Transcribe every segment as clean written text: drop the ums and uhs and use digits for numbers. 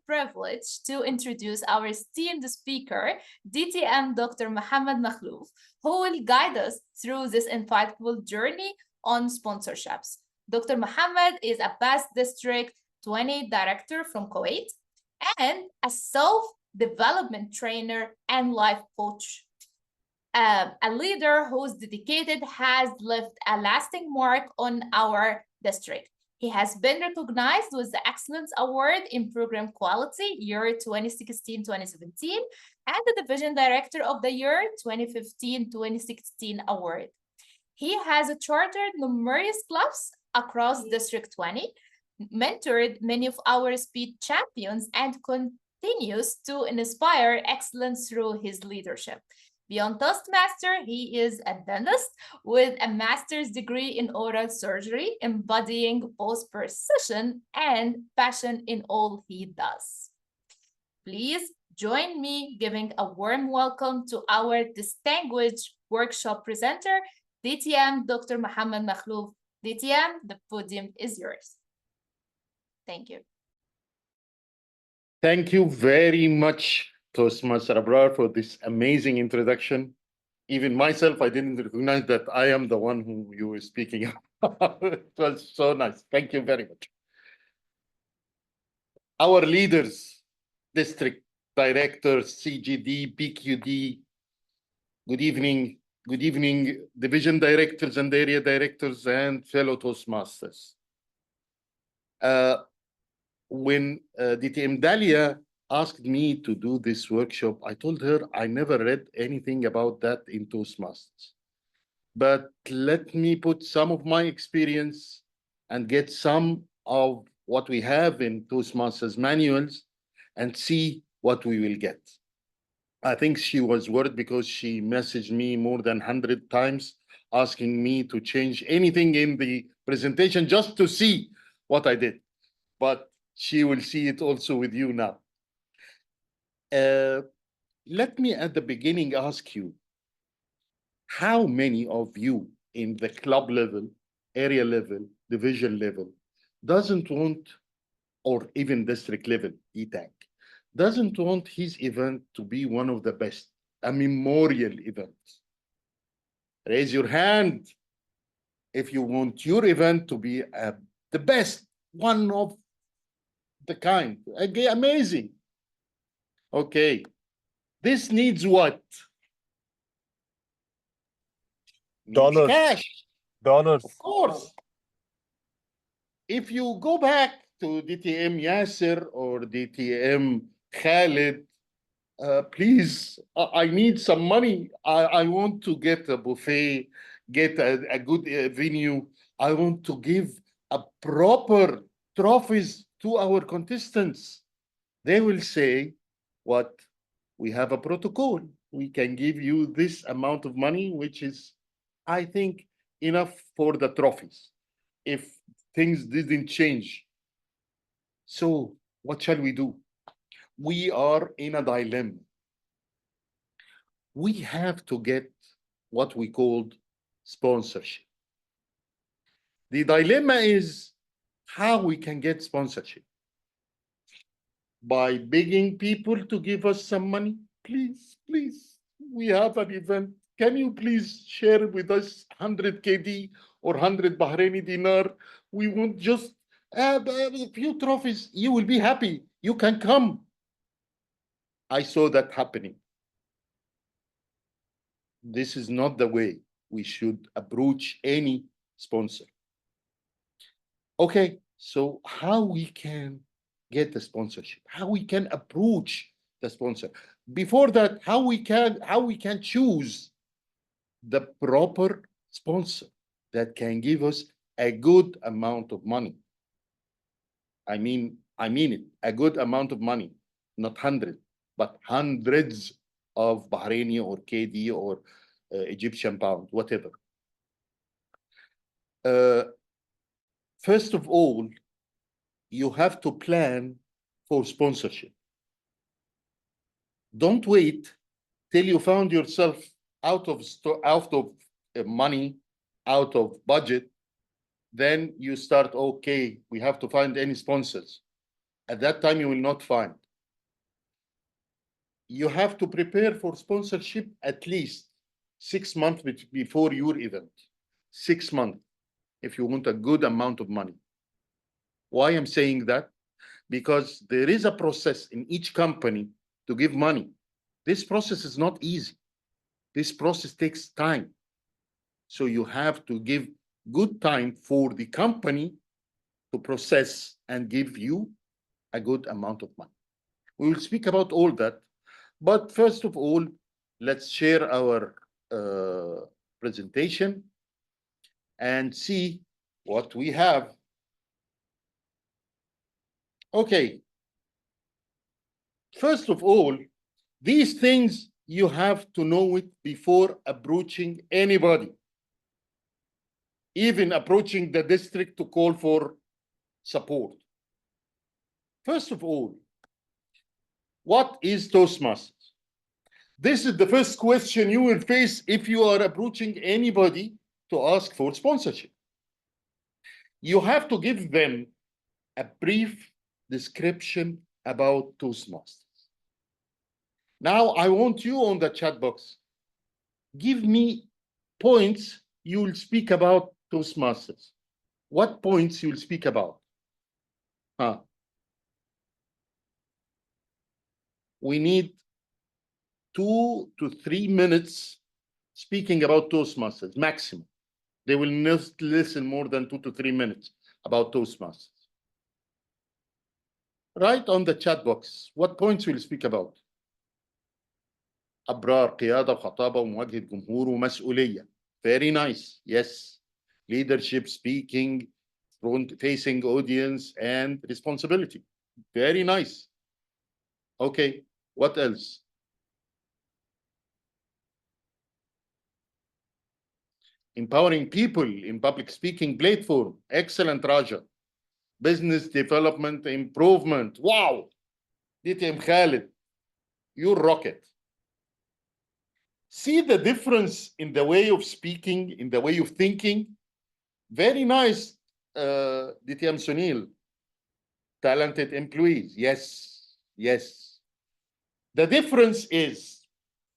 privilege to introduce our esteemed speaker, DTM Dr. Mohammed Makhlouf, who will guide us through this insightful journey on sponsorships. Dr. Mohammed is a past District 20 director from Kuwait and a self-development trainer and life coach. A leader who's dedicated has left a lasting mark on our district. He has been recognized with the Excellence Award in Program Quality year 2016-2017 and the Division Director of the Year 2015-2016 award. He has chartered numerous clubs across District 20, mentored many of our speed champions, and continues to inspire excellence through his leadership. Beyond Toastmaster, he is a dentist with a master's degree in oral surgery, embodying both precision and passion in all he does. Please join me giving a warm welcome to our distinguished workshop presenter, DTM Dr. Mohammed Makhlouf. DTM, the podium is yours. Thank you. Thank you very much, Toastmaster Abrar, for this amazing introduction. Even myself, I didn't recognize that I am the one who you were speaking about. It was so nice. Thank you very much. Our leaders, district directors, CGD, PQD, good evening. Good evening, division directors and area directors and fellow Toastmasters. When DTM Dalia asked me to do this workshop, I told her I never read anything about that in Toastmasters. But let me put some of my experience and get some of what we have in Toastmasters manuals and see what we will get. I think she was worried because she messaged me more than 100 times asking me to change anything in the presentation just to see what I did. But she will see it also with you now. Let me at the beginning ask you, how many of you in the club level, area level, division level, doesn't want, or even district level, ETAG, doesn't want his event to be one of the best, a memorial event? Raise your hand if you want your event to be the best, one of the kind. Okay, amazing. Okay, this needs what? Dollars. Cash. Dollars. Of course. If you go back to DTM Yasser or DTM Khalid, please, I need some money. I want to get a buffet, get a good venue. I want to give a proper trophies to our contestants. They will say, what? We have a protocol. We can give you this amount of money, which is, I think, enough for the trophies if things didn't change. So what shall we do? We are in a dilemma. We have to get what we called sponsorship. The dilemma is how we can get sponsorship. By begging people to give us some money. Please, please, we have an event. Can you please share with us 100 KD or 100 Bahraini dinar? We want just a few trophies. You will be happy. You can come. I saw that happening. This is not the way we should approach any sponsor. Okay, so how we can get the sponsorship, how we can approach the sponsor. Before that, how we can choose the proper sponsor that can give us a good amount of money. I mean it, a good amount of money, not 100, but hundreds of Bahraini or KD or Egyptian pound, whatever. First of all, you have to plan for sponsorship. Don't wait till you found yourself out of money, out of budget. Then you start, okay, we have to find any sponsors. At that time, you will not find. You have to prepare for sponsorship at least 6 months before your event. 6 months, if you want a good amount of money. Why I'm saying that? Because there is a process in each company to give money. This process is not easy. This process takes time. So you have to give good time for the company to process and give you a good amount of money. We will speak about all that. But first of all, let's share our presentation and see what we have. Okay. First of all, these things you have to know it before approaching anybody, even approaching the district to call for support. First of all, what is Toastmasters? This is the first question you will face if you are approaching anybody to ask for sponsorship. You have to give them a brief description about Toastmasters. Now, I want you on the chat box. Give me points you will speak about Toastmasters. What points you will speak about? We need 2 to 3 minutes speaking about Toastmasters, maximum. They will not listen more than 2 to 3 minutes about Toastmasters. Write on the chat box, what points will you speak about? أبرار، قيادة وخطابة ومواجهة جمهور ومسؤولية. Very nice, yes. Leadership, speaking, front-facing audience, and responsibility. Very nice. Okay, what else? Empowering people in public speaking platform. Excellent, Raja. Business development improvement. Wow. DTM Khalid, you rocket. See the difference in the way of speaking, in the way of thinking? Very nice, DTM Sunil. Talented employees. Yes, yes. The difference is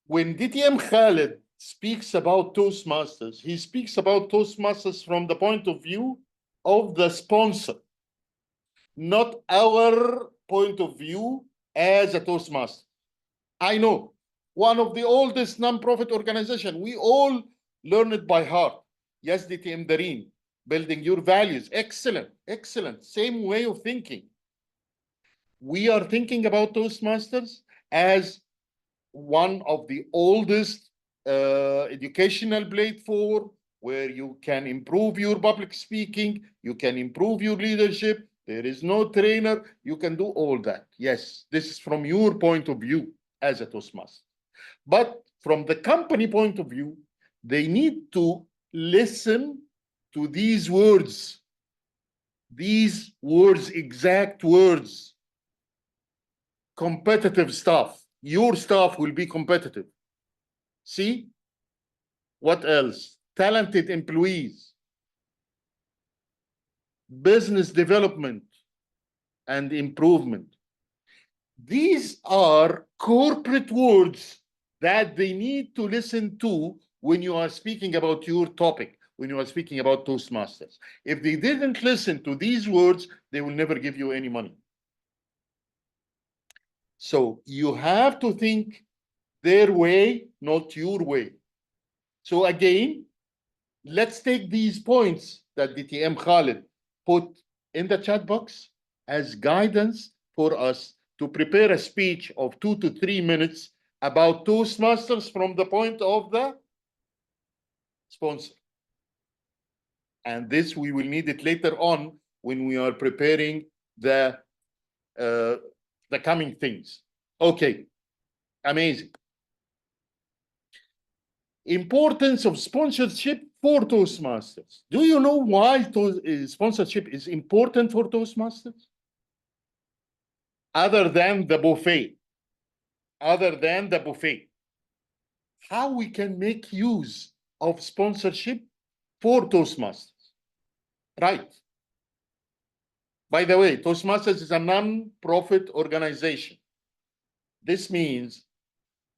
when DTM Khalid speaks about Toastmasters, he speaks about Toastmasters from the point of view of the sponsor, not our point of view as a Toastmaster. I know, one of the oldest non-profit organization, we all learn it by heart. Yes, DTM Dareen, building your values. Excellent, excellent. Same way of thinking. We are thinking about Toastmasters as one of the oldest educational platform where you can improve your public speaking, you can improve your leadership. There is no trainer, you can do all that. Yes, this is from your point of view as a Toastmaster. But from the company point of view, they need to listen to these words, exact words. Competitive staff. Your staff will be competitive. See? What else? Talented employees. Business development and improvement. These are corporate words that they need to listen to when you are speaking about your topic, when you are speaking about Toastmasters. If they didn't listen to these words, they will never give you any money. So you have to think their way, not your way. So again, let's take these points that DTM Khalid put in the chat box as guidance for us to prepare a speech of 2 to 3 minutes about Toastmasters from the point of the sponsor. And this, we will need it later on when we are preparing the coming things. Okay, amazing. Importance of sponsorship for Toastmasters. Do you know why sponsorship is important for Toastmasters? Other than the buffet. Other than the buffet. How we can make use of sponsorship for Toastmasters. Right. By the way, Toastmasters is a non-profit organization. This means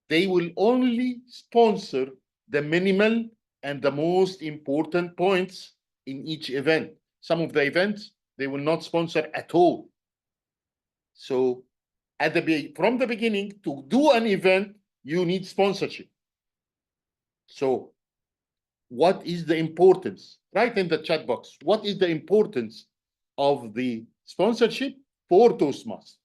they will only sponsor the minimal and the most important points in each event. Some of the events, they will not sponsor at all. So from the beginning, to do an event, you need sponsorship. So what is the importance? Write in the chat box, what is the importance of the sponsorship for Toastmasters?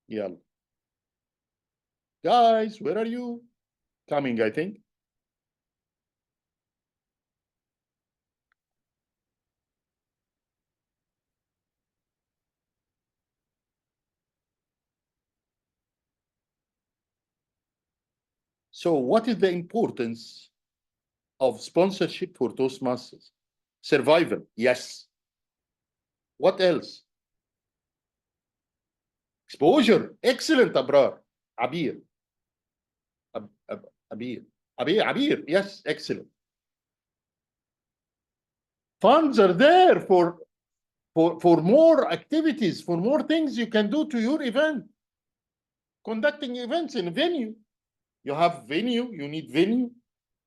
Yeah. Guys, where are you? Coming, I think. So what is the importance of sponsorship for Toastmasters? Survival, yes. What else? Exposure, excellent, Abrar. Abir. Abir, yes, excellent. Funds are there for more activities, for more things you can do to your event. Conducting events in a venue. You have venue, you need venue,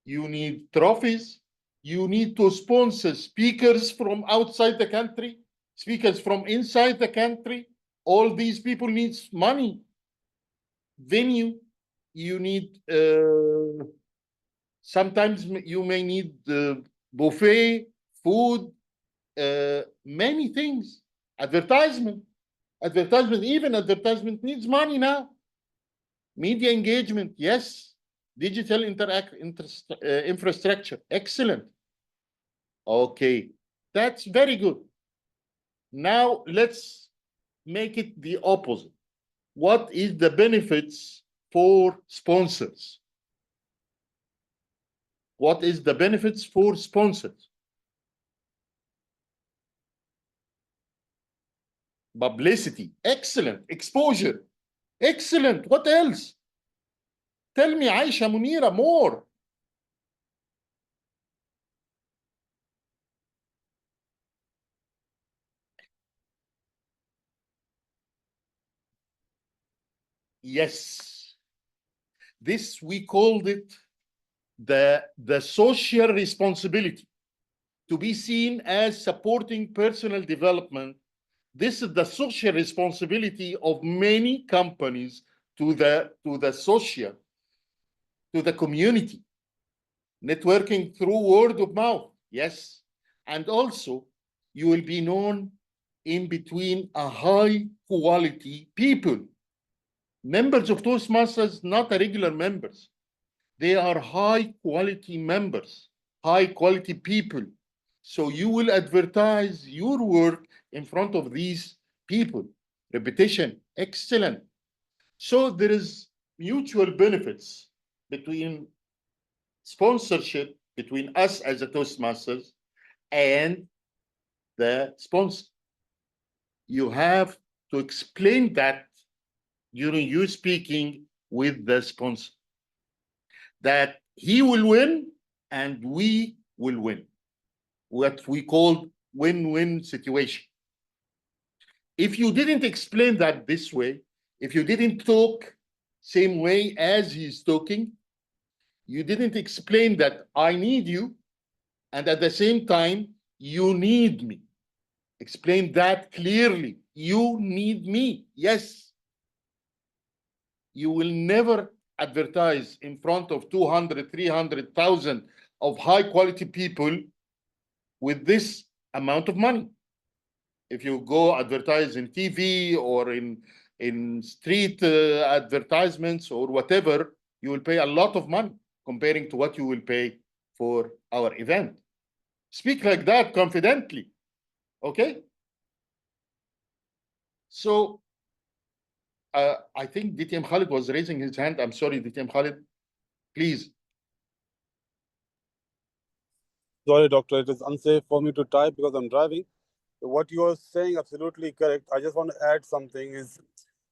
you need trophies, you need to sponsor speakers from outside the country, speakers from inside the country. All these people need money. Venue, you need, sometimes you may need buffet, food, many things. Advertisement, even advertisement needs money now. Media engagement, yes. Digital infrastructure, excellent. Okay, that's very good. Now let's make it the opposite. What is the benefits for sponsors? What is the benefits for sponsors? Publicity, excellent. Exposure, excellent. What else? Tell me, Aisha, Munira, more. Yes. This, we called it the social responsibility, to be seen as supporting personal development. This is the social responsibility of many companies to the social, to the community. Networking through word of mouth, yes. And also, you will be known in between a high quality people. Members of Toastmasters, not regular members. They are high quality members, high quality people. So you will advertise your work in front of these people. Repetition, excellent. So there is mutual benefits between sponsorship, between us as a Toastmasters and the sponsor. You have to explain that during you speaking with the sponsor, that he will win and we will win. What we call win-win situation. If you didn't explain that this way, if you didn't talk same way as he's talking, you didn't explain that I need you, and at the same time, you need me. Explain that clearly. You need me. Yes. You will never advertise in front of 200, 300,000 of high quality people with this amount of money. If you go advertise in TV or in street advertisements or whatever, you will pay a lot of money comparing to what you will pay for our event. Speak like that confidently, okay? So I think DTM Khalid was raising his hand. I'm sorry, DTM Khalid, please. Sorry, doctor, it is unsafe for me to type because I'm driving. What you are saying absolutely correct. I just want to add something is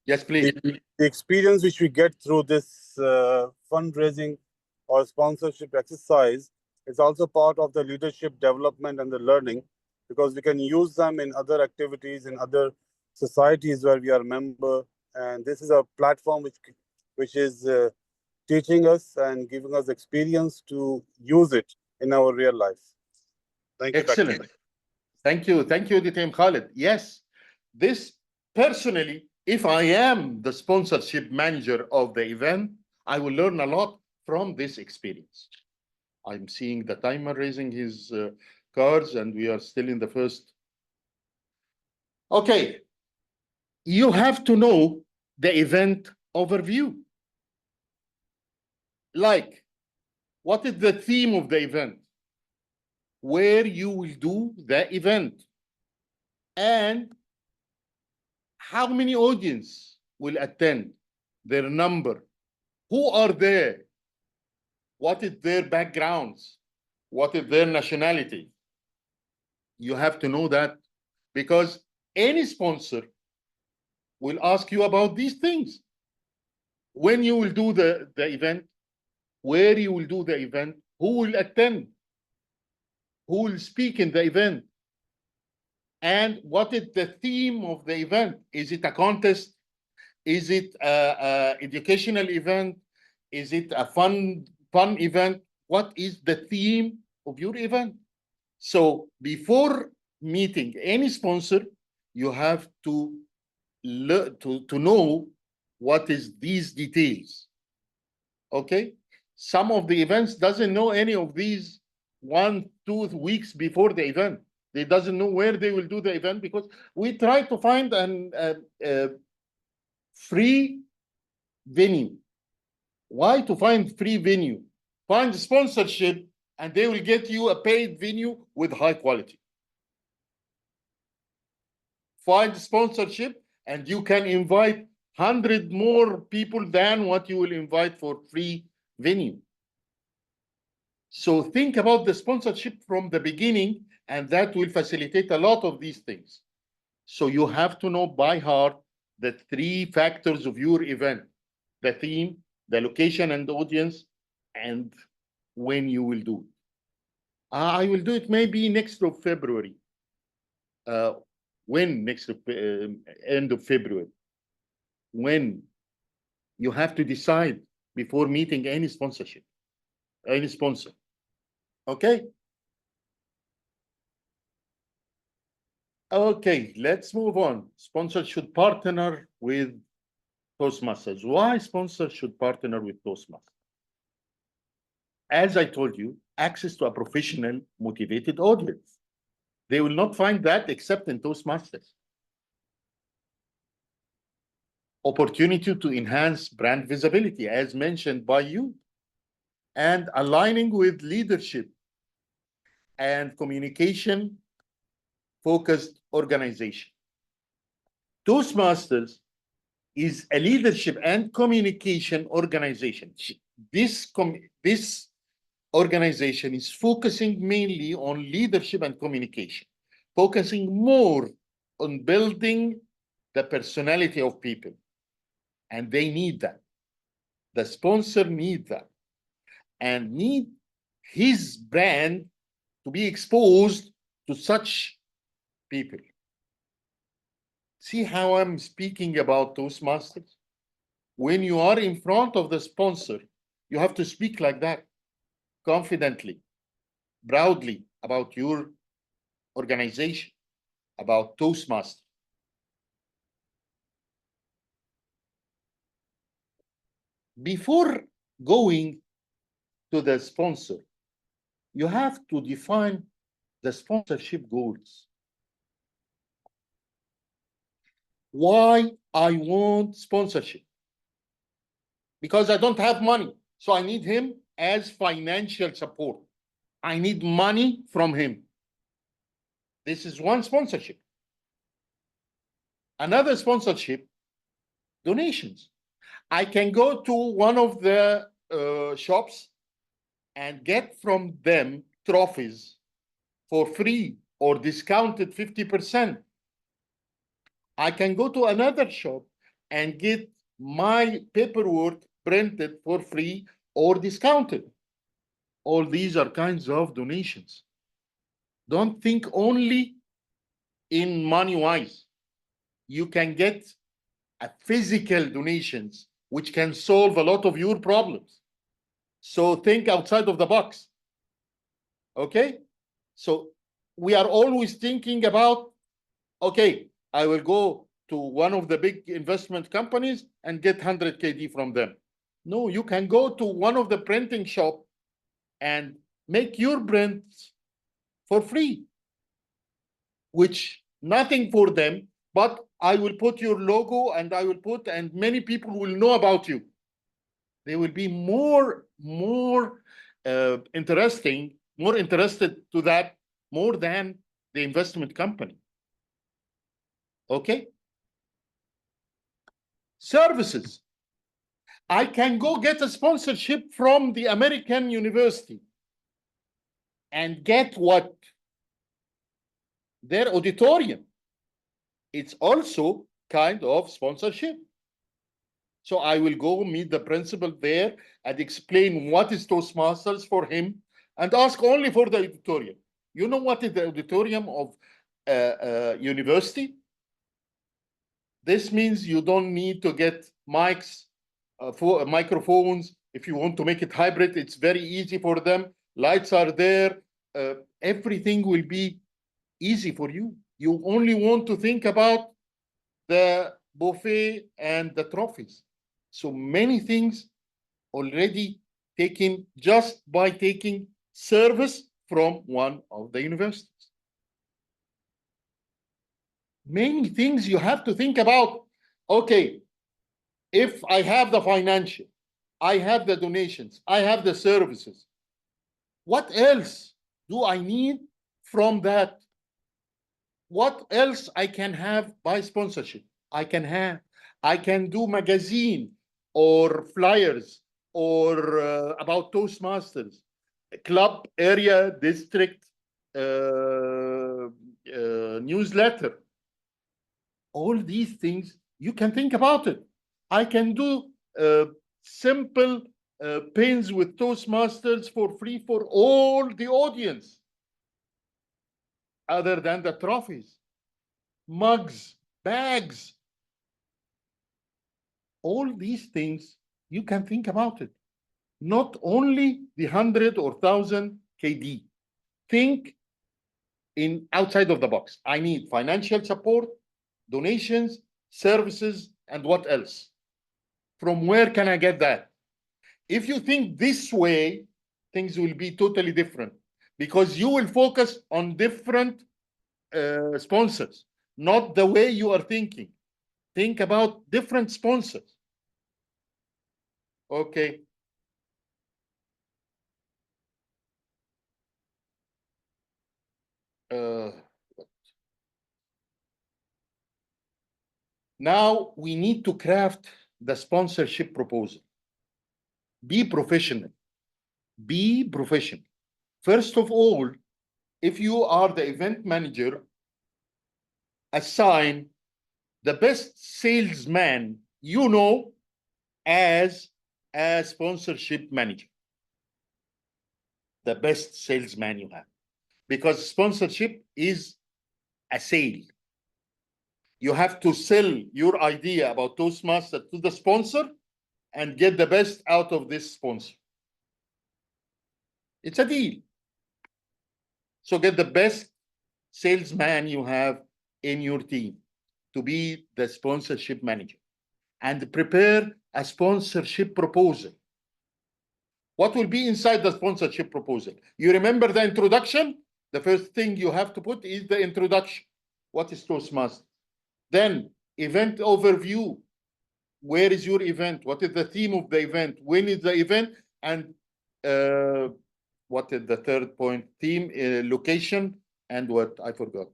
Yes, please. the experience which we get through this fundraising or sponsorship exercise It's also part of the leadership development and the learning, because we can use them in other activities, in other societies where we are a member. And this is a platform which is teaching us and giving us experience to use it in our real life. Thank you. Excellent. Thank you, DTM Khalid. Yes, this personally, if I am the sponsorship manager of the event, I will learn a lot from this experience. I'm seeing the timer raising his cards, and we are still in the first. Okay, you have to know the event overview. Like, what is the theme of the event? Where you will do the event? And how many audience will attend? Their number? Who are there? What is their backgrounds? What is their nationality? You have to know that, because any sponsor will ask you about these things. When you will do the event, where you will do the event, who will attend, who will speak in the event, and what is the theme of the event? Is it a contest? Is it an educational event? Is it a fun event? What is the theme of your event? So before meeting any sponsor, you have to know what is these details. Okay? Some of the events doesn't know any of these 1-2 weeks before the event. They doesn't know where they will do the event, because we try to find a free venue. Why to find free venue? Find sponsorship, and they will get you a paid venue with high quality. Find sponsorship, and you can invite 100 more people than what you will invite for free venue. So think about the sponsorship from the beginning, and that will facilitate a lot of these things. So you have to know by heart the 3 factors of your event: the theme, the location and the audience, and when you will do it. I will do it maybe next of February. When next of, end of February? When you have to decide before meeting any sponsorship, any sponsor. Okay? Okay, let's move on. Sponsors should partner with Toastmasters. Why sponsors should partner with Toastmasters? As I told you, access to a professional, motivated audience. They will not find that except in Toastmasters. Opportunity to enhance brand visibility, as mentioned by you, and aligning with leadership and communication focused organization. Toastmasters is a leadership and communication organization. This organization is focusing mainly on leadership and communication, focusing more on building the personality of people. And they need that. The sponsor needs that, and need his brand to be exposed to such people. See how I'm speaking about Toastmasters? When you are in front of the sponsor, you have to speak like that, confidently, proudly about your organization, about Toastmasters. Before going to the sponsor, you have to define the sponsorship goals. Why I want sponsorship? Because I don't have money, so I need him as financial support. I need money from him. This is one sponsorship. Another sponsorship, donations. I can go to one of the shops and get from them trophies for free or discounted 50%. I can go to another shop and get my paperwork printed for free or discounted. All these are kinds of donations. Don't think only in money-wise. You can get a physical donations, which can solve a lot of your problems. So think outside of the box. Okay? So we are always thinking about, okay, I will go to one of the big investment companies and get 100 KD from them. No, you can go to one of the printing shop and make your prints for free, which nothing for them, but I will put your logo and I will put, and many people will know about you. They will be more interested to that more than the investment company. Okay? Services. I can go get a sponsorship from the American university and get what? Their auditorium. It's also kind of sponsorship. So I will go meet the principal there and explain what is Toastmasters for him and ask only for the auditorium. You know what is the auditorium of university? This means you don't need to get mics, for microphones. If you want to make it hybrid, it's very easy for them. Lights are there. Everything will be easy for you. You only want to think about the buffet and the trophies. So many things already taken just by taking service from one of the universities. Many things you have to think about. Okay, if I have the financial, I have the donations, I have the services, what else do I need from that? What else I can have by sponsorship? I can do magazine or flyers or about Toastmasters, club, area, district, newsletter. All these things, you can think about it. I can do simple pins with Toastmasters for free for all the audience, other than the trophies, mugs, bags. All these things, you can think about it. Not only the 100 or 1,000 KD. Think in outside of the box. I need financial support, donations, services, and what else? From where can I get that? If you think this way, things will be totally different because you will focus on different sponsors, not the way you are thinking. Think about different sponsors. Okay. Now we need to craft the sponsorship proposal. Be professional. Be professional. First of all, if you are the event manager, assign the best salesman you know as a sponsorship manager. The best salesman you have. Because sponsorship is a sale. You have to sell your idea about Toastmasters to the sponsor and get the best out of this sponsor. It's a deal. So get the best salesman you have in your team to be the sponsorship manager and prepare a sponsorship proposal. What will be inside the sponsorship proposal? You remember the introduction? The first thing you have to put is the introduction. What is Toastmasters? Then event overview. Where is your event? What is the theme of the event? When is the event? And what is the third point? Theme, location, and what? I forgot.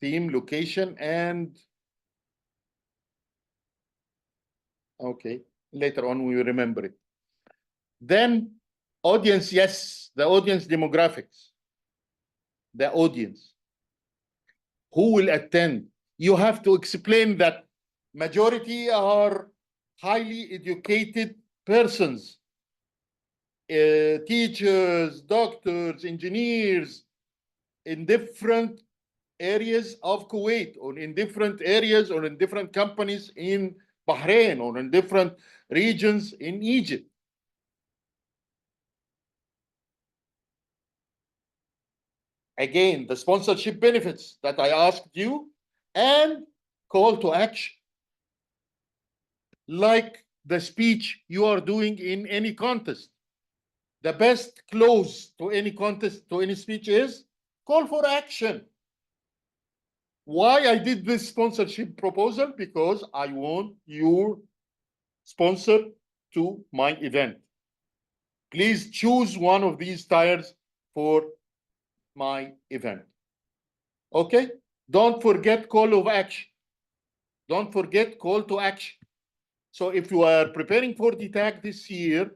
Theme, location, and okay. Later on, we will remember it. Then audience, yes, the audience demographics. The audience. Who will attend? You have to explain that majority are highly educated persons teachers, doctors, engineers in different areas of Kuwait, or in different areas, or in different companies in Bahrain, or in different regions in Egypt. Again, the sponsorship benefits that I asked you, and call to action, like the speech you are doing in any contest. The best close to any contest, to any speech, is call for action. Why I did this sponsorship proposal? Because I want your sponsor to my event. Please choose one of these tires for my event. Okay? Don't forget call of action. Don't forget call to action. So if you are preparing for DTAC this year,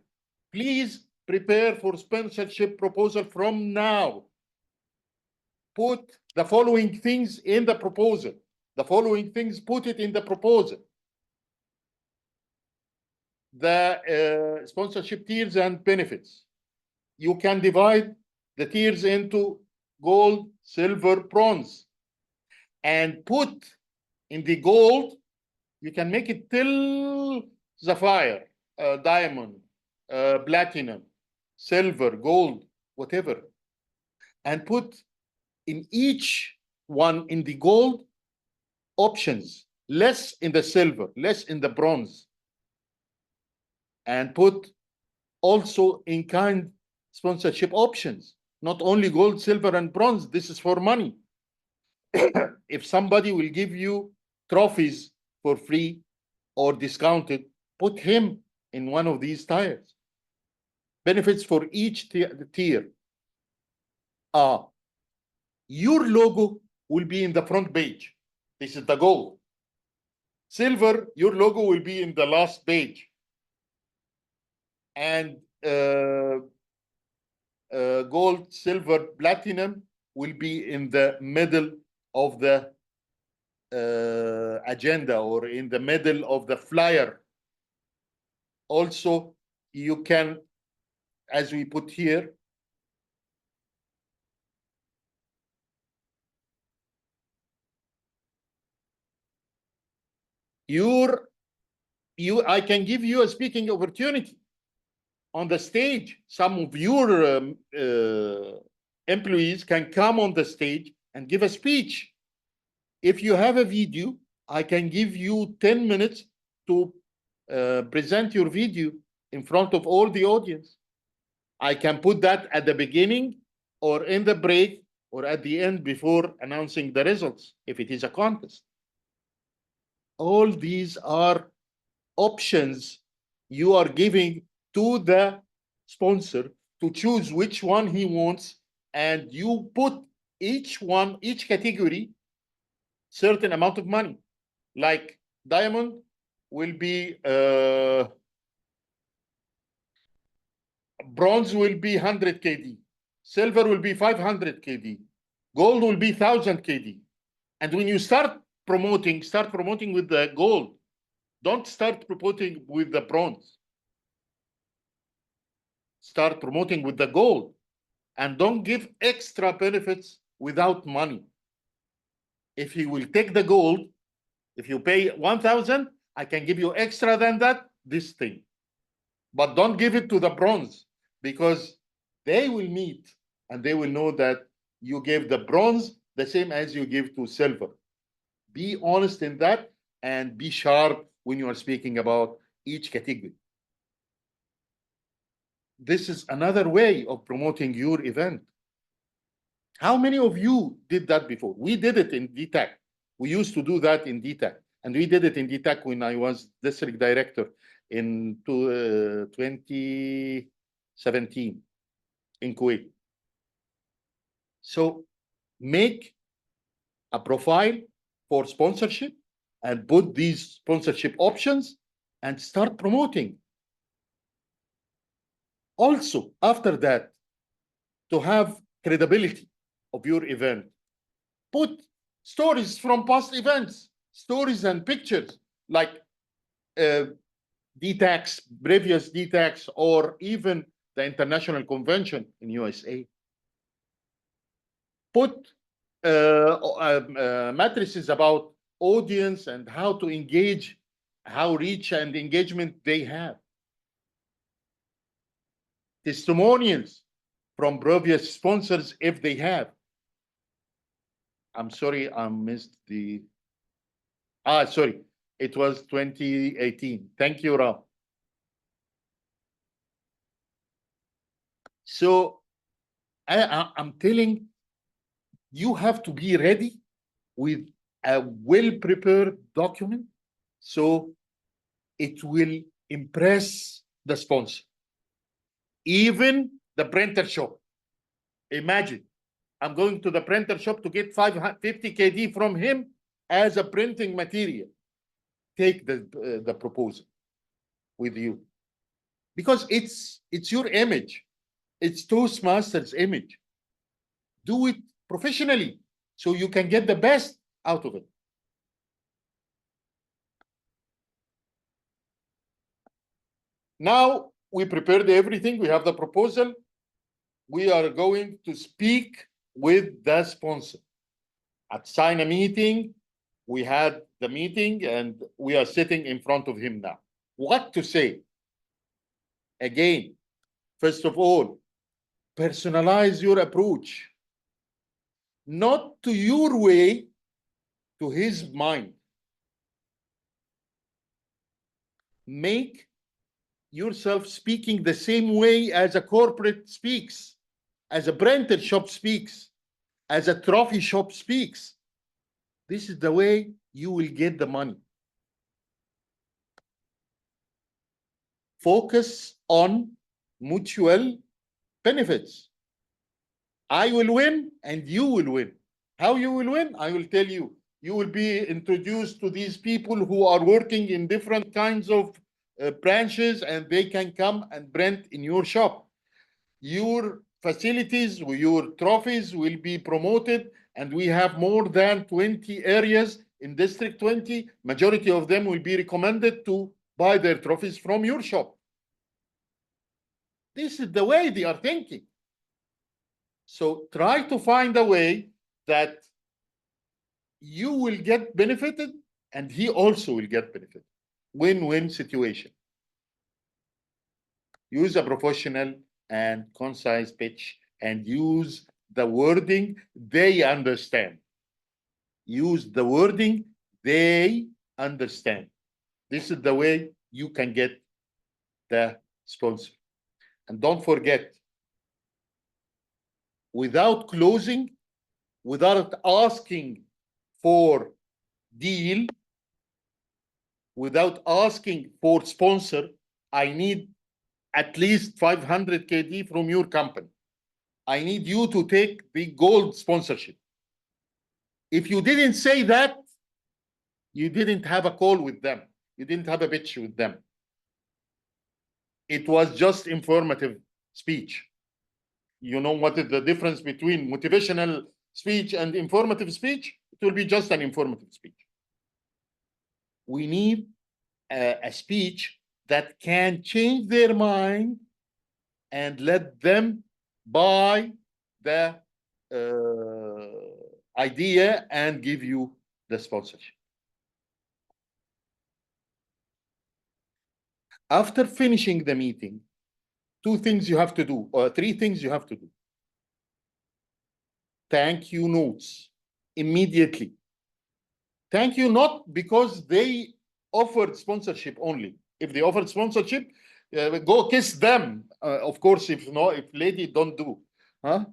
please prepare for sponsorship proposal from now. Put the following things in the proposal. The following things, put it in the proposal. The sponsorship tiers and benefits. You can divide the tiers into gold, silver, bronze, and put in the gold, you can make it till sapphire, diamond, platinum, silver, gold, whatever, and put in each one in the gold options, less in the silver, less in the bronze, and put also in kind sponsorship options, not only gold, silver, and bronze. This is for money. If somebody will give you trophies for free or discounted, put him in one of these tires. Benefits for each tier are your logo will be in the front page. This is the goal. Silver, your logo will be in the last page. And gold, silver, platinum will be in the middle of the agenda, or in the middle of the flyer. Also, you can, as we put here, I can give you a speaking opportunity on the stage. Some of your employees can come on the stage and give a speech. If you have a video, I can give you 10 minutes to present your video in front of all the audience. I can put that at the beginning, or in the break, or at the end before announcing the results, if it is a contest. All these are options you are giving to the sponsor to choose which one he wants, and you put each category, certain amount of money. Like diamond will be, bronze will be 100 KD, silver will be 500 KD, gold will be 1000 KD. And when you start promoting with the gold. Don't start promoting with the bronze. Start promoting with the gold, and don't give extra benefits without money. If you will take the gold, if you pay 1,000, I can give you extra than that, this thing. But don't give it to the bronze, because they will meet and they will know that you gave the bronze the same as you give to silver. Be honest in that, and be sharp when you are speaking about each category. This is another way of promoting your event. How many of you did that before? We did it in DTAC. We used to do that in DTAC. And we did it in DTAC when I was district director in 2017 in Kuwait. So make a profile for sponsorship and put these sponsorship options and start promoting. Also, after that, to have credibility of your event, put stories from past events, stories and pictures, like DTACs, previous DTACs, or even the international convention in USA. Put matrices about audience and how to engage, how reach and engagement they have. Testimonials from previous sponsors if they have. I'm sorry, I missed the, sorry, it was 2018. Thank you, Ram. So I'm telling you have to be ready with a well-prepared document so it will impress the sponsor. Even the printer shop. Imagine, I'm going to the printer shop to get 50 KD from him as a printing material. Take the proposal with you. Because it's your image. It's Toastmasters' image. Do it professionally so you can get the best out of it. Now we prepared everything. We have the proposal. We are going to speak with the sponsor. Assign a meeting. We had the meeting and we are sitting in front of him now. What to say? Again, first of all, personalize your approach. Not to your way, to his mind. Make yourself speaking the same way as a corporate speaks, as a printer shop speaks, as a trophy shop speaks. This is the way you will get the money. Focus on mutual benefits. I will win and you will win. How you will win? I will tell you. You will be introduced to these people who are working in different kinds of branches and they can come and print in your shop. Your facilities, your trophies will be promoted, and we have more than 20 areas in District 20. Majority of them will be recommended to buy their trophies from your shop. This is the way they are thinking. So try to find a way that you will get benefited and he also will get benefited. Win-win situation. Use a professional and concise pitch and use the wording they understand. Use the wording they understand. This is the way you can get the sponsor. And don't forget, without closing, without asking for deal, without asking for sponsor, I need at least 500 KD from your company. I need you to take the gold sponsorship. If you didn't say that, you didn't have a call with them. You didn't have a pitch with them. It was just informative speech. You know what is the difference between motivational speech and informative speech? It will be just an informative speech. We need a speech that can change their mind and let them buy the idea and give you the sponsorship. After finishing the meeting, 2 things you have to do, or 3 things you have to do. Thank you notes immediately. Thank you not because they offered sponsorship only. If they offered sponsorship, go kiss them. Of course, if lady, don't do. Huh?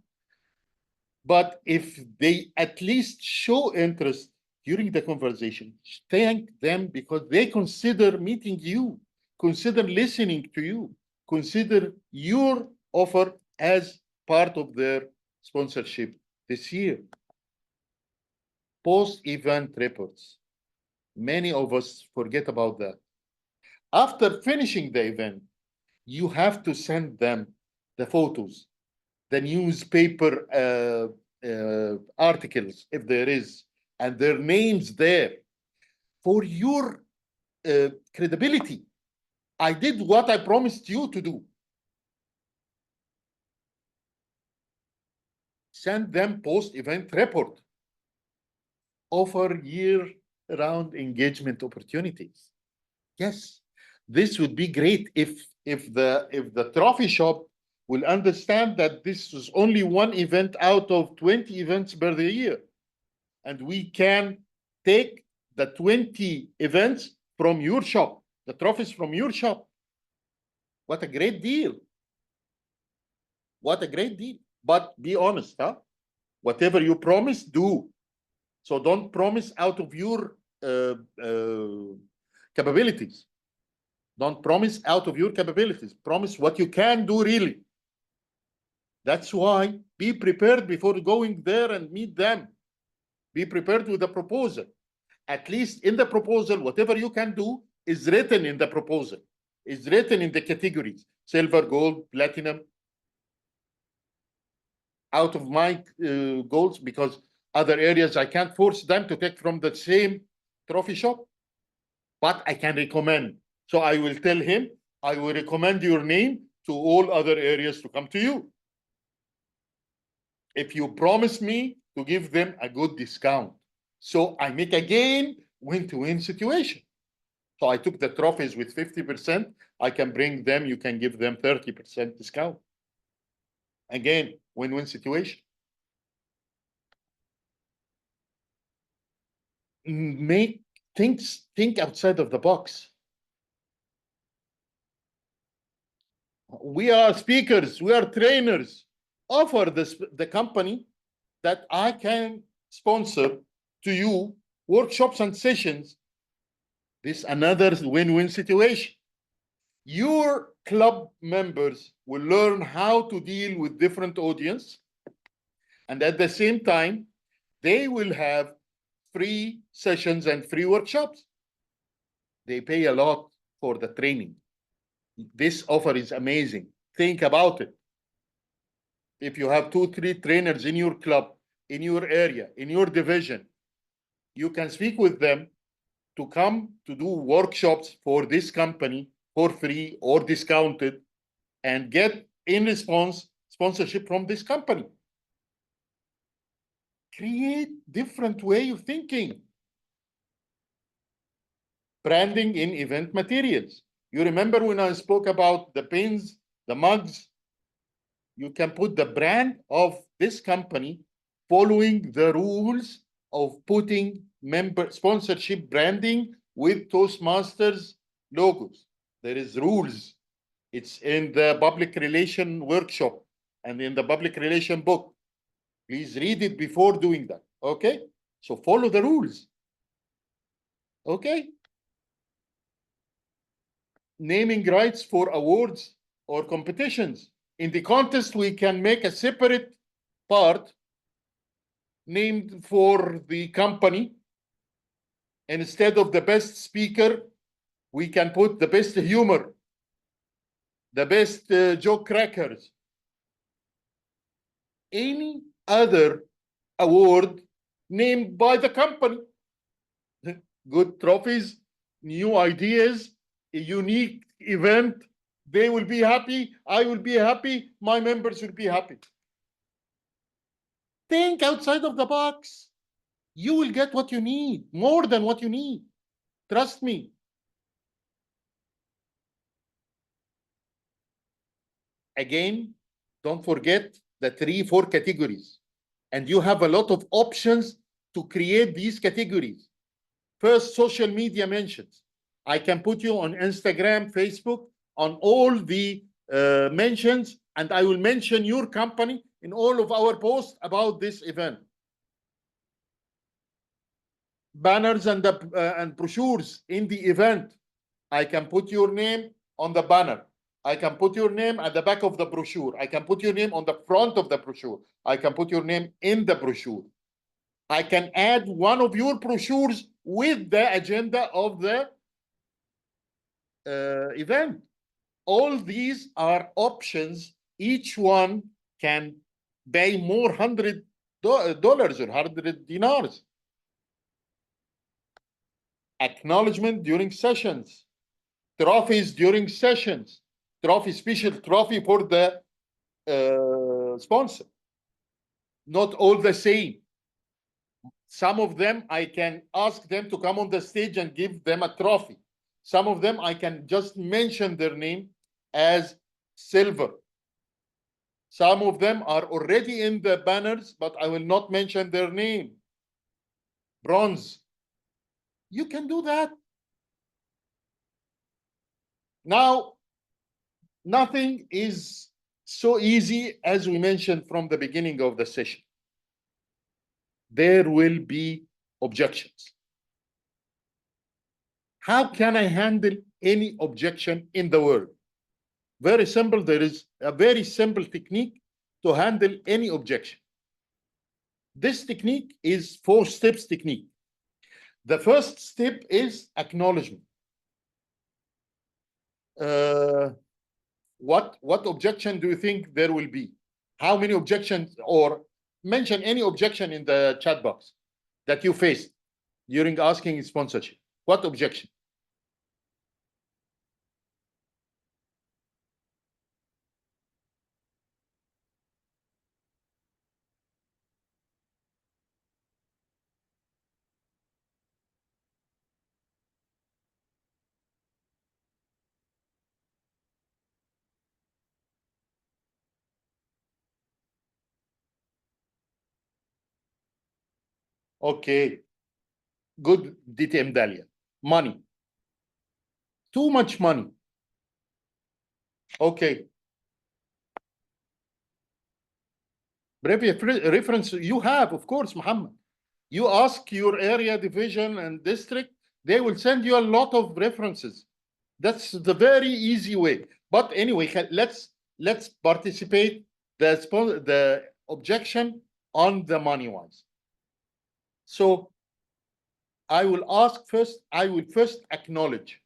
But if they at least show interest during the conversation, thank them because they consider meeting you, consider listening to you, consider your offer as part of their sponsorship this year. Post-event reports. Many of us forget about that. After finishing the event, you have to send them the photos, the newspaper articles, if there is, and their names there for your credibility. I did what I promised you to do. send them post-event report. Offer year-round engagement opportunities. Yes, this would be great if the trophy shop will understand that this is only one event out of 20 events per year. And we can take the 20 events from your shop, the trophies from your shop. What a great deal. What a great deal. But be honest, huh? Whatever you promise, do. So don't promise out of your capabilities. Don't promise out of your capabilities. Promise what you can do really. That's why be prepared before going there and meet them. Be prepared with the proposal. At least in the proposal, whatever you can do is written in the proposal, is written in the categories, silver, gold, platinum. Out of my goals, because other areas I can't force them to take from the same trophy shop, but I can recommend. So I will tell him, I will recommend your name to all other areas to come to you. If you promise me to give them a good discount. So I make again win-to-win situation. So I took the trophies with 50%. I can bring them, you can give them 30% discount. Again, win-win situation. Think outside of the box. We are speakers, we are trainers. Offer the company that I can sponsor to you workshops and sessions. This another win-win situation. Your club members will learn how to deal with different audience, and at the same time, they will have free sessions and free workshops. They pay a lot for the training. This offer is amazing. Think about it. If you have 2-3 trainers in your club, in your area, in your division, you can speak with them to come to do workshops for this company for free or discounted and get in response sponsorship from this company. Create different way of thinking. Branding in event materials. You remember when I spoke about the pins, the mugs? You can put the brand of this company following the rules of putting member sponsorship branding with Toastmasters logos. There is rules. It's in the public relation workshop and in the public relation book. Please read it before doing that, okay? So follow the rules, okay? Naming rights for awards or competitions. In the contest, we can make a separate part named for the company. And instead of the best speaker, we can put the best humor, the best joke crackers. Any other award named by the company. Good trophies, new ideas, a unique event. They will be happy. I will be happy. My members will be happy. Think outside of the box. You will get what you need, more than what you need. Trust me. Again, don't forget the 3-4 categories. And you have a lot of options to create these categories. First, social media mentions. I can put you on Instagram, Facebook, on all the mentions, and I will mention your company in all of our posts about this event. Banners and brochures in the event. I can put your name on the banner. I can put your name at the back of the brochure. I can put your name on the front of the brochure. I can put your name in the brochure. I can add one of your brochures with the agenda of the event. All these are options. Each one can pay more $100 or 100 dinars. Acknowledgement during sessions. Trophies during sessions. Trophy, special trophy for the sponsor. not all the same. Some of them, I can ask them to come on the stage and give them a trophy. Some of them, I can just mention their name as silver. Some of them are already in the banners, but I will not mention their name. Bronze. You can do that. Now, nothing is so easy as we mentioned from the beginning of the session. There will be objections. How can I handle any objection in the world? Very simple. There is a very simple technique to handle any objection. This technique is 4 steps technique. The first step is acknowledgement. What objection do you think there will be? How many objections, or mention any objection in the chat box that you faced during asking sponsorship? What objection? Okay, good DTM Dahlia. Money. Too much money. Okay. Previous reference you have, of course, Muhammad. You ask your area, division, and district, they will send you a lot of references. That's the very easy way. But anyway, let's participate the objection on the money wise. So I will first acknowledge.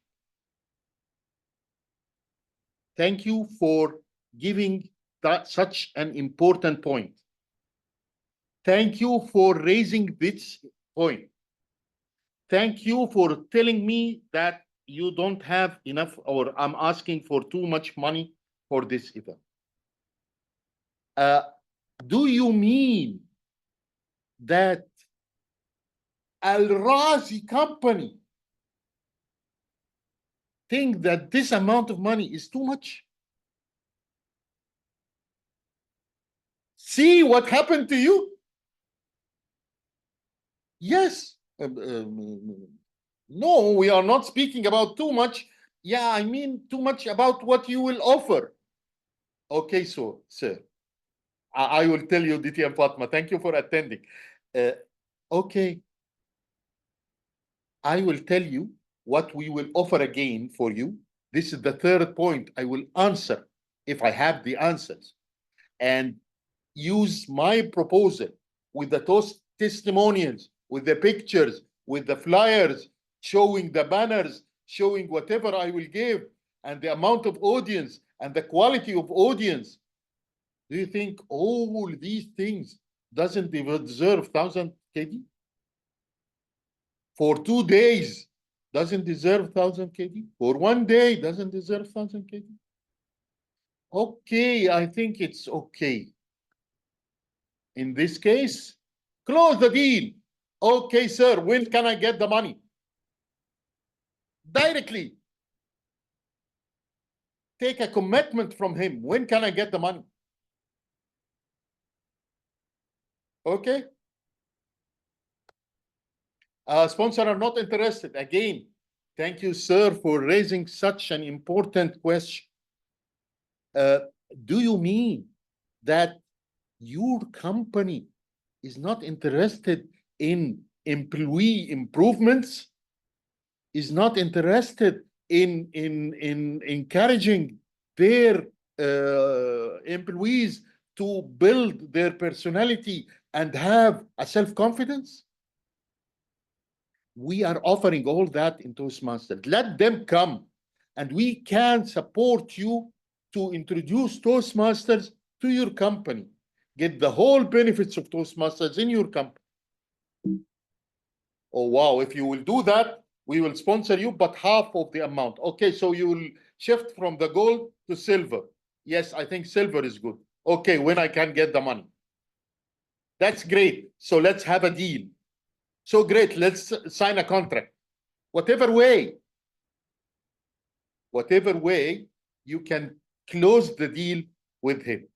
Thank you for giving such an important point. Thank you for raising this point. Thank you for telling me that you don't have enough, or I'm asking for too much money for this event. Do you mean that Al-Razi company think that this amount of money is too much? See what happened to you? Yes. No, we are not speaking about too much. Yeah, I mean too much about what you will offer. Okay, so, sir, I will tell you, DTM Fatma, thank you for attending. Okay, I will tell you what we will offer again for you. This is the third point. I will answer if I have the answers, and use my proposal with the testimonials, with the pictures, with the flyers, showing the banners, showing whatever I will give, and the amount of audience and the quality of audience. Do you think all these things doesn't deserve 1,000 KD? For 2 days, doesn't deserve 1,000 KD? For 1 day, doesn't deserve 1,000 KD? Okay, I think it's okay. In this case, close the deal. Okay, sir, when can I get the money? Directly. Take a commitment from him. When can I get the money? Okay. Sponsor are not interested. Again, thank you, sir, for raising such an important question. Do you mean that your company is not interested in employee improvements, is not interested in encouraging their employees to build their personality and have a self-confidence? We are offering all that in Toastmasters. Let them come, and we can support you to introduce Toastmasters to your company. Get the whole benefits of Toastmasters in your company. Oh, wow. If you will do that, we will sponsor you, but half of the amount. Okay, so you will shift from the gold to silver. Yes, I think silver is good. Okay, when I can get the money? That's great. So let's have a deal. So great. Let's sign a contract. Whatever way you can close the deal with him.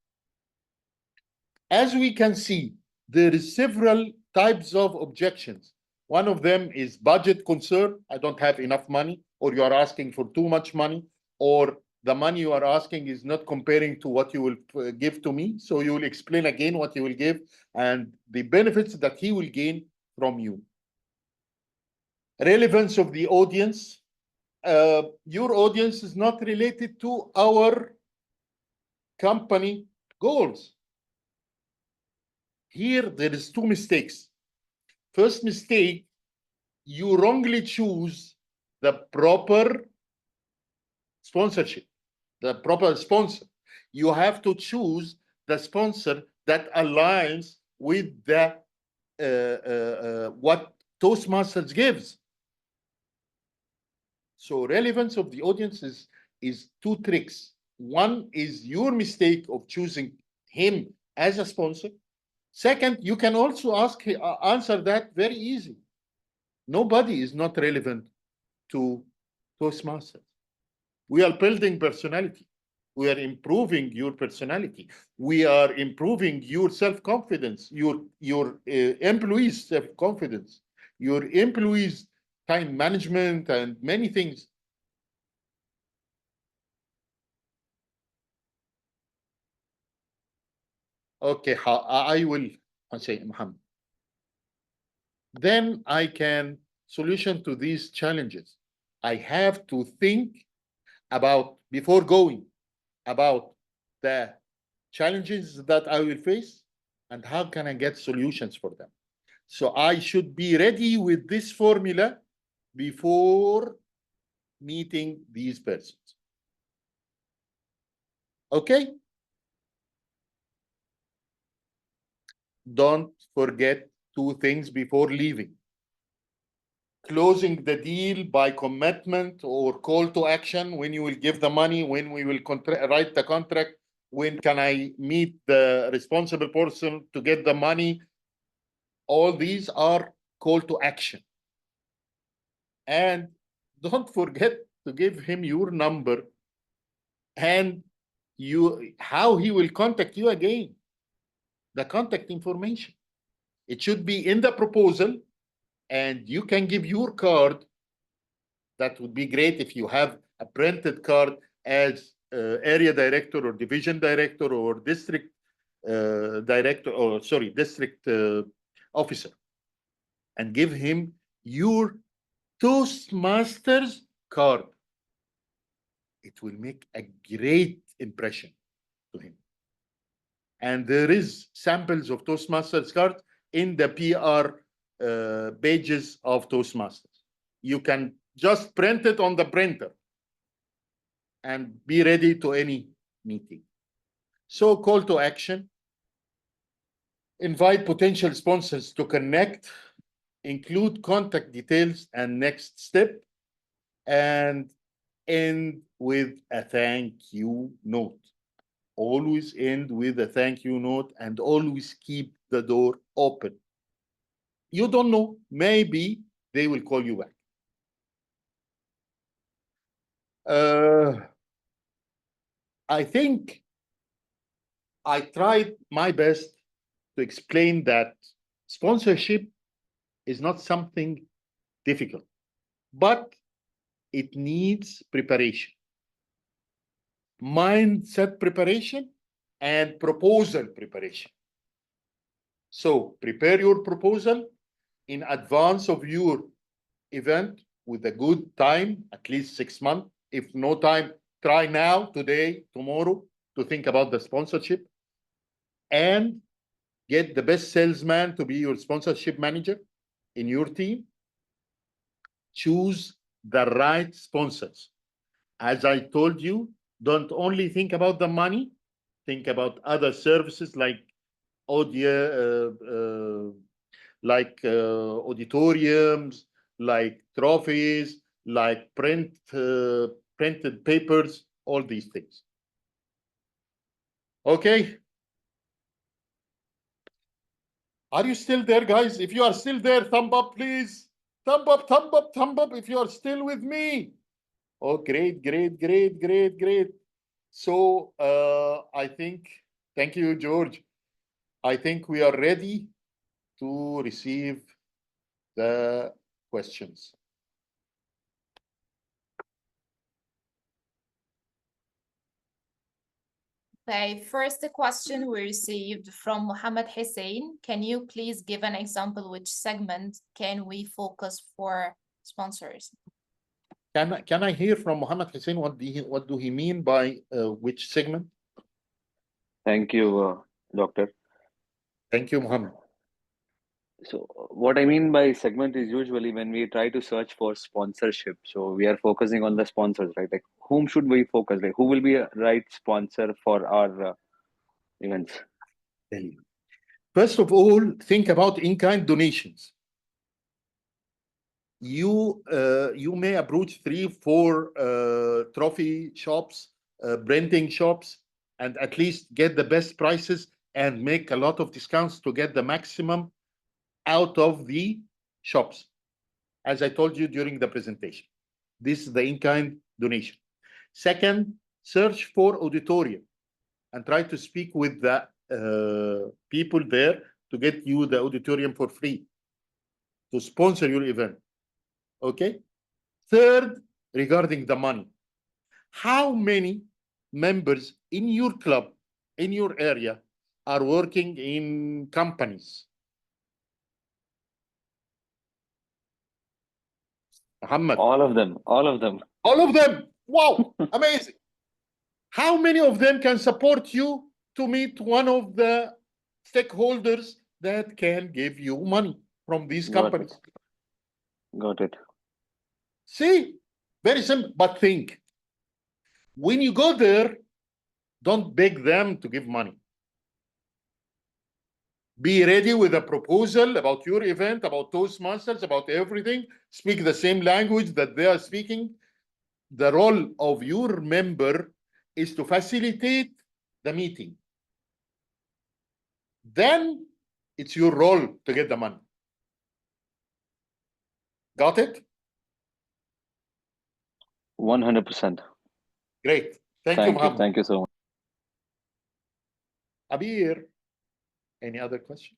As we can see, there is several types of objections. One of them is budget concern. I don't have enough money, or you are asking for too much money, or the money you are asking is not comparing to what you will give to me. So you will explain again what you will give and the benefits that he will gain from you. Relevance of the audience. Your audience is not related to our company goals. Here, there is two mistakes. First mistake, you wrongly choose the proper sponsorship, the proper sponsor. You have to choose the sponsor that aligns with the what Toastmasters gives. So relevance of the audience is two tricks. One is your mistake of choosing him as a sponsor. Second, you can also answer that very easy. Nobody is not relevant to Toastmasters. We are building personality. We are improving your personality. We are improving your self-confidence, your employees' self-confidence, your employees' time management, and many things. Okay, I will say, Mohammed. Then I can solution to these challenges. I have to think about, before going, about the challenges that I will face and how can I get solutions for them. So I should be ready with this formula before meeting these persons. Okay? Don't forget two things before leaving. Closing the deal by commitment or call to action, when you will give the money, when we will write the contract, when can I meet the responsible person to get the money. All these are call to action. And don't forget to give him your number and how he will contact you again. The contact information. It should be in the proposal, and you can give your card. That would be great if you have a printed card as area director or division director or district director, or sorry, district officer, and give him your Toastmasters card. It will make a great impression to him. And there is samples of Toastmasters cards in the PR pages of Toastmasters. You can just print it on the printer and be ready to any meeting. So call to action. Invite potential sponsors to connect, include contact details and next step, and end with a thank you note. Always end with a thank you note and always keep the door open. You don't know, maybe they will call you back. I think I tried my best to explain that sponsorship is not something difficult, but it needs preparation, mindset preparation, and proposal preparation. So prepare your proposal in advance of your event with a good time, at least 6 months. If no time, try now, today, tomorrow, to think about the sponsorship, and get the best salesman to be your sponsorship manager in your team. Choose the right sponsors. As I told you, don't only think about the money, think about other services like audio, auditoriums, like trophies, like printed papers, all these things. Okay. Are you still there, guys? If you are still there, thumb up, please. Thumb up, thumb up, thumb up if you are still with me. Oh, great, great, great, great, great. So I think, thank you, George. I think we are ready to receive the questions. Okay, first question we received from Mohammed Hussein. Can you please give an example which segment can we focus for sponsors? Can I hear from Mohammed Hussein what do he mean by which segment? Thank you, Doctor. Thank you, Mohammed. So what I mean by segment is usually when we try to search for sponsorship. So we are focusing on the sponsors, right? Like whom should we focus? Like who will be a right sponsor for our events? First of all, think about in-kind donations. You may approach 3-4 trophy shops, branding shops, and at least get the best prices and make a lot of discounts to get the maximum out of the shops. As I told you during the presentation, this is the in-kind donation. Second, search for auditorium and try to speak with the people there to get you the auditorium for free to sponsor your event. Okay. Third, regarding the money, how many members in your club, in your area, are working in companies? Muhammad. All of them. All of them. All of them. Wow, amazing. How many of them can support you to meet one of the stakeholders that can give you money from these companies? Got it. See, very simple, but think. When you go there, don't beg them to give money. Be ready with a proposal about your event, about Toastmasters, about everything. Speak the same language that they are speaking. The role of your member is to facilitate the meeting. Then it's your role to get the money. Got it? 100%. Great. Thank you, Mohammed. Thank you so much. Abir, any other question?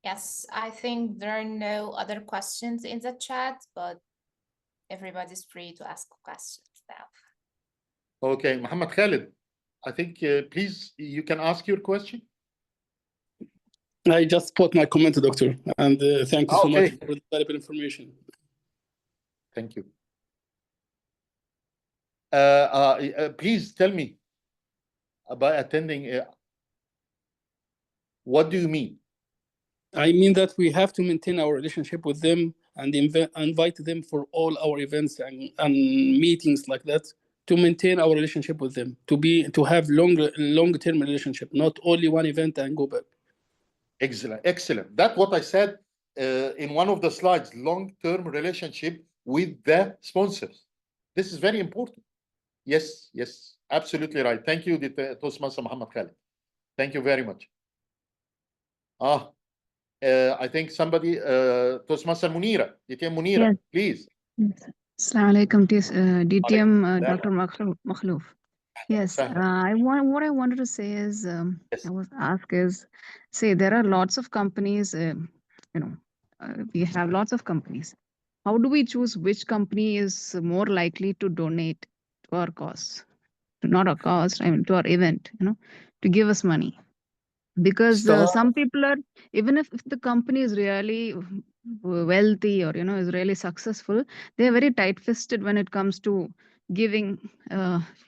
Yes, I think there are no other questions in the chat, but everybody's free to ask questions now. Okay, Mohammed Khalid, I think please, you can ask your question. I just put my comment, Doctor, and thank you so much for the valuable information. Thank you. Please tell me about attending. What do you mean? I mean that we have to maintain our relationship with them and invite them for all our events and meetings like that, to maintain our relationship with them, to have long-term relationship, not only one event and go back. Excellent, excellent. That's what I said in one of the slides, long-term relationship with the sponsors. This is very important. Yes, yes, absolutely right. Thank you, Toastmaster Mohammed Khalid. Thank you very much. I think somebody, Toastmaster Munira, DTM Munira, yes. Please. Assalamu alaikum, DTM Dr. Makhlouf. Yes, what I wanted to say is, yes. I was asked is, say there are lots of companies, we have lots of companies. How do we choose which company is more likely to donate to our cause? Not our cause, I mean to our event, to give us money. Because some people are, even if the company is really wealthy or is really successful, they're very tight-fisted when it comes to giving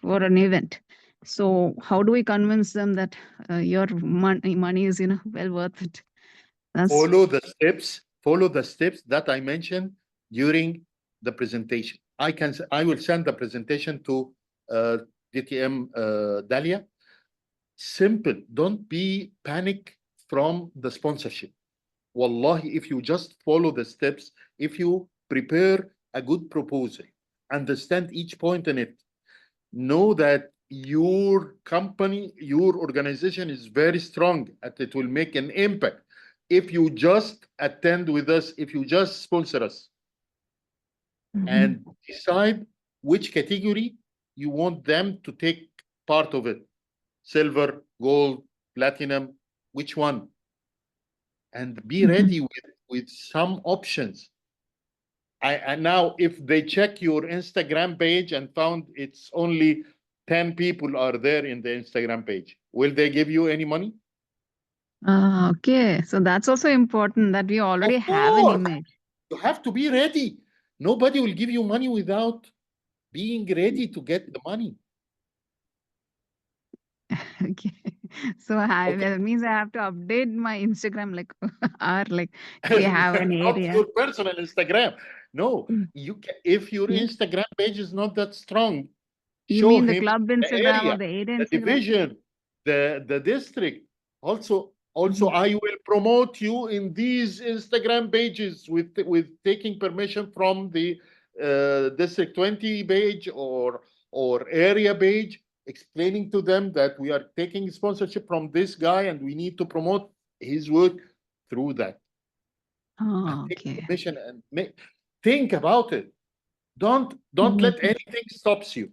for an event. So how do we convince them that your money is well worth it? Follow the steps that I mentioned during the presentation. I will send the presentation to DTM Dalia. Simple. Don't be panic from the sponsorship. Wallahi, if you just follow the steps, if you prepare a good proposal, understand each point in it, know that your company, your organization is very strong and it will make an impact. if you just attend with us, if you just sponsor us and decide which category you want them to take part of it, silver, gold, platinum, which one, and be ready with some options. And now if they check your Instagram page and found it's only 10 people are there in the Instagram page, will they give you any money? Okay, so that's also important that we already Of have an course. image. You have to be ready. Nobody will give you money without being ready to get the money. Okay, so that means I have to update my Instagram, like, or like we have an Not area. your personal Instagram. No, Mm. you can, if your Yes. Instagram page is not that strong, You show mean the him club the Instagram area, or the area the Instagram? division, the district. Also, I will promote you in these Instagram pages with taking permission from the district 20 page or area page, explaining to them that we are taking sponsorship from this guy and we need to promote his work through that. Oh, And take okay. permission and think about it. Don't let anything stops you.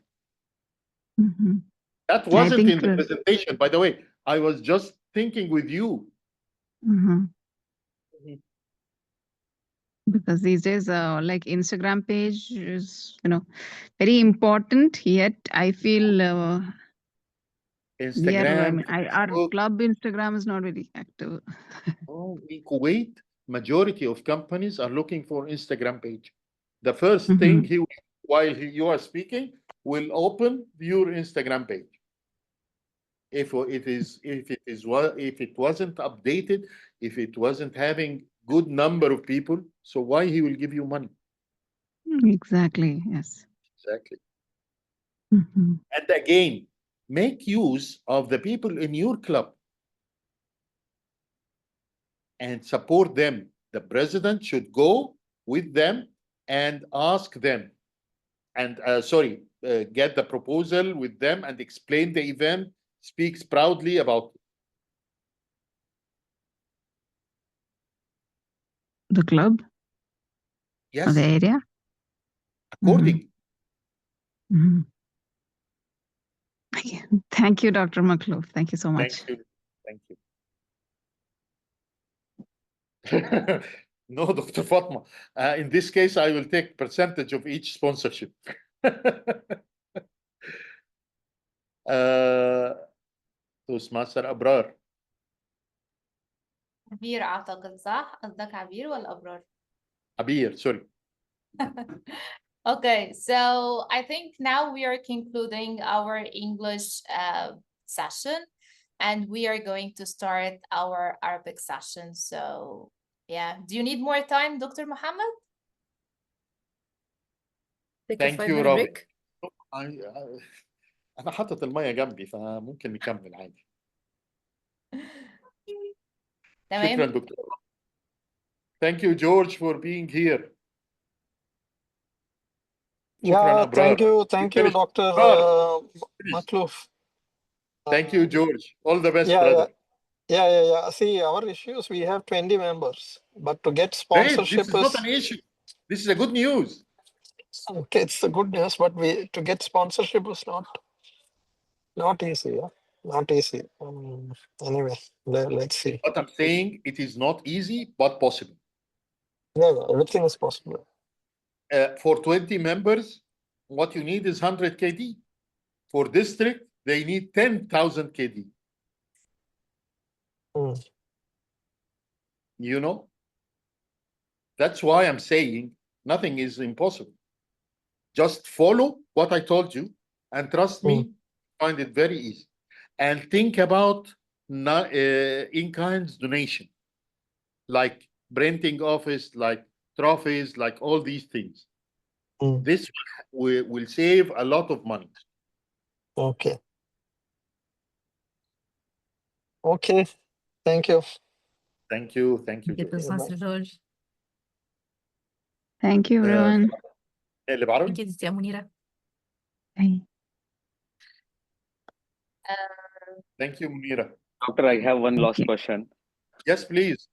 That wasn't in the presentation, by the way. I was just thinking with you. Because these days, like Instagram page is, very important. Yet I feel Instagram, our Facebook. club Instagram is not very active. Oh, in Kuwait, majority of companies are looking for Instagram page. The first thing while you are speaking, will open your Instagram page. If it wasn't updated, if it wasn't having good number of people, so why he will give you money? Exactly. Yes. Exactly. And again, make use of the people in your club and support them. The president should go with them and ask them, and get the proposal with them and explain the event, speaks proudly about The club? yes, Or the area? according. Thank you, Dr. Makhlouf. Thank you so much. Thank you. No, Dr. Fatma. In this case, I will take percentage of each sponsorship. Toastmaster Abrar. عبير أعتقد صح؟ قصدك عبير ولا أبرار؟ Abir, sorry. Okay, so I think now we are concluding our English session, and we are going to start our Arabic session. So yeah, do you need more time, Dr. Mohammed? Thank you, Robbie. أنا حاطط المية جنبي فممكن نكمل عادي. شكرا دكتور. Thank you, George, for being here. Yeah, thank you, Dr. Makhlouf. Thank you, George. All the best, yeah, brother. Yeah. See, our issues, we have 20 members, but to get sponsorship this is not an issue. This is a good news. Okay, it's a good news, but to get sponsorship is not easy. Yeah? Not easy. Anyway, let's see. What I'm saying, it is not easy, but possible. Yeah, everything is possible. For 20 members, what you need is 100 KD. For district, they need 10,000 KD. You know? That's why I'm saying nothing is impossible. Just follow what I told you, and trust me, find it very easy. And think about in-kind donation, like printing office, like trophies, like all these things. This will save a lot of money. Okay. Okay. Thank you. Thank you. Thank you, George. Thank you, everyone. Thank you, Tia Munira. Thank you, Munira. Doctor, I have one last question. Yes, please.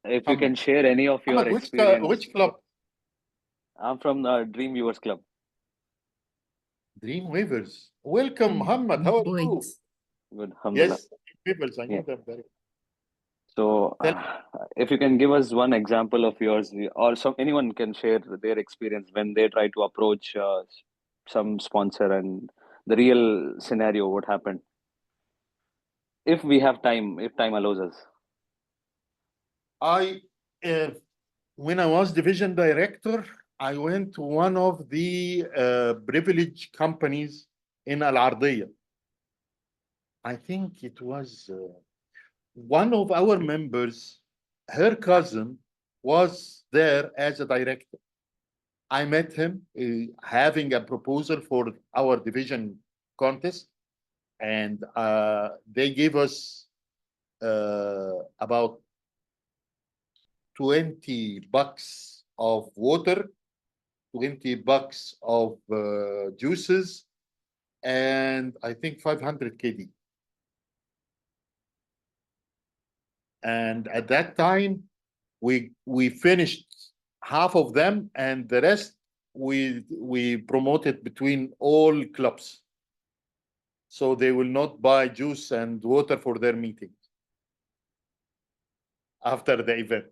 If you can share any of your Muhammad, experience. which club? I'm from Dream Viewers Club. Dream Weavers. Welcome, Muhammad. How are you? Boys. Good, alhamdulillah. Yes, Dream Weavers. I know Yeah. them very well. So, if you can give us one example of yours, or anyone can share their experience when they try to approach some sponsor and the real scenario, what happened. If we have time, if time allows us. When I was division director, I went to one of the privileged companies in Al Ardiya. I think it was one of our members, her cousin was there as a director. I met him having a proposal for our division contest, and they gave us about $20 of water, $20 of juices, and I think 500 KD. And at that time, we finished half of them, and the rest we promoted between all clubs. So they will not buy juice and water for their meetings after the event.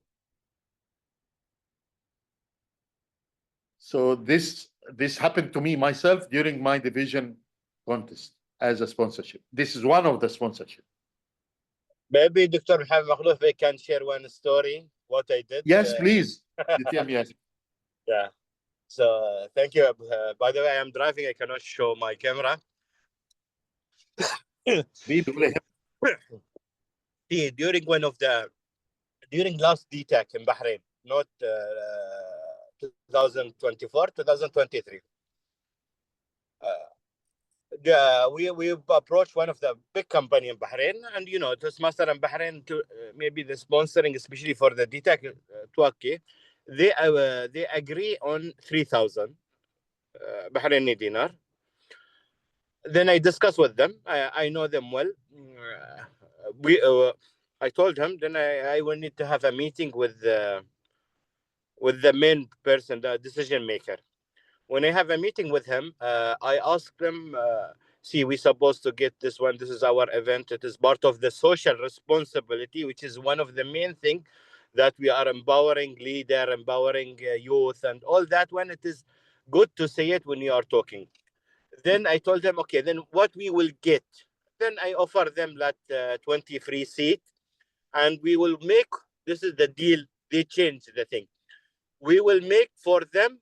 So this happened to me myself during my division contest as a sponsorship. This is one of the sponsorship. Maybe Dr. Mohammed Makhlouf, I can share one story, what I did. Yes, please. DTM, yes. Yeah. So thank you. By the way, I am driving. I cannot show my camera. See, during last DTAC in Bahrain, not 2024, 2023. We approached one of the big company in Bahrain, and Toastmaster in Bahrain to maybe the sponsoring, especially for the DTAC Twaki, they agree on 3,000 Bahraini dinar. Then I discussed with them. I know them well. I told him. Then I will need to have a meeting with the main person, the decision maker. When I have a meeting with him, I ask them, see, we're supposed to get this one. This is our event. It is part of the social responsibility, which is one of the main things that we are empowering leader, empowering youth, and all that one. It is good to say it when you are talking. Then I told them, okay, then what we will get. Then I offer them that 20 free seat, and we will make, this is the deal, they change the thing. We will make for them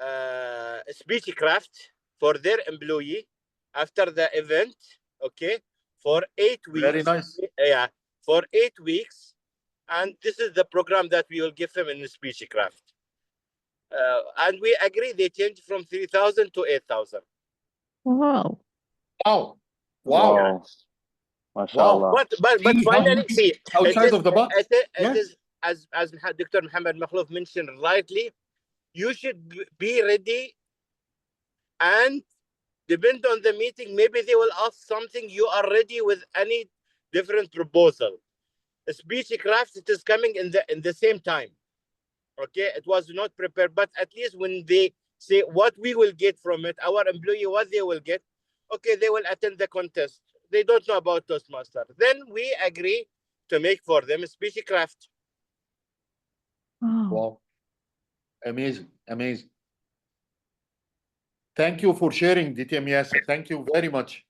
speechcraft for their employee after the event, okay, for 8 weeks. Very nice. Yeah, for 8 weeks. And this is the program that we will give them in speechcraft. And we agree they changed from 3,000 to 8,000. Wow. Wow. Wow. MashaAllah. But finally, see, outside of the box. It is as Dr. Mohammed Makhlouf mentioned rightly, you should be ready, and depend on the meeting. Maybe they will ask something. You are ready with any different proposal. Speechcraft, it is coming in the same time. Okay, it was not prepared, but at least when they say what we will get from it, our employee, what they will get, okay, they will attend the contest. They don't know about Toastmaster. Then we agree to make for them speechcraft. Wow. Amazing. Amazing. Thank you for sharing, DTM Yasser. Thank you very much.